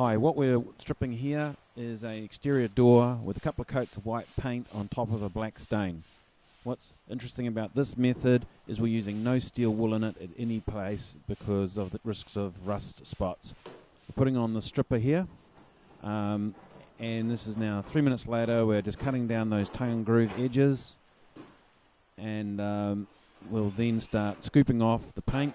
Hi, what we're stripping here is an exterior door with a couple of coats of white paint on top of a black stain. What's interesting about this method is we're using no steel wool in it at any place because of the risks of rust spots. We're putting on the stripper here, and this is now 3 minutes later. We're just cutting down those tongue and groove edges, and we'll then start scooping off the paint.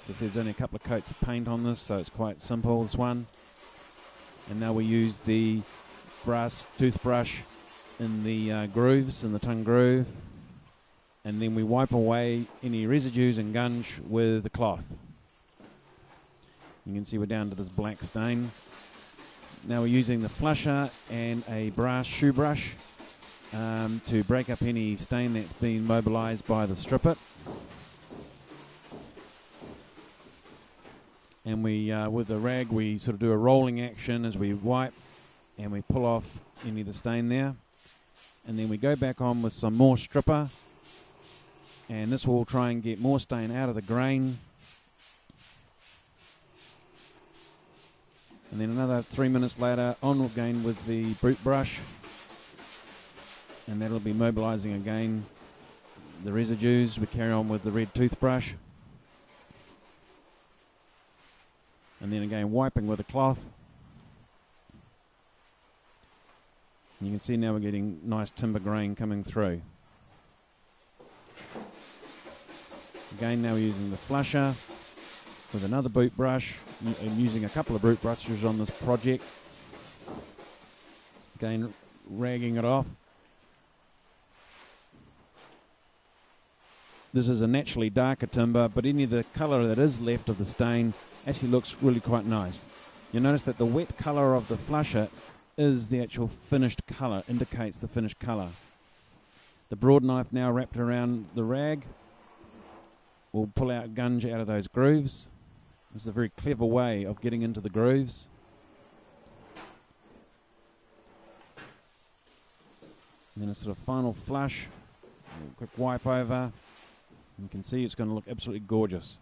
So there's only a couple of coats of paint on this, so it's quite simple, this one. And now we use the brass toothbrush in the grooves, in the tongue groove, and then we wipe away any residues and gunge with the cloth. You can see we're down to this black stain. Now we're using the flusher and a brass shoe brush to break up any stain that's been mobilized by the stripper. And we, with the rag, we sort of do a rolling action as we wipe, and we pull off any of the stain there. And then we go back on with some more stripper, and this will try and get more stain out of the grain. And then another 3 minutes later, on again with the boot brush, and that'll be mobilizing again the residues. We carry on with the red toothbrush. And then again wiping with a cloth. And you can see now we're getting nice timber grain coming through. Again now we're using the flusher with another boot brush. I'm using a couple of boot brushes on this project. Again ragging it off. This is a naturally darker timber, but any of the colour that is left of the stain actually looks really quite nice. You'll notice that the wet colour of the flusher is the actual finished colour, indicates the finished colour. The broad knife now wrapped around the rag will pull out gunge out of those grooves. This is a very clever way of getting into the grooves. And then a sort of final flush, a quick wipe over. You can see it's going to look absolutely gorgeous.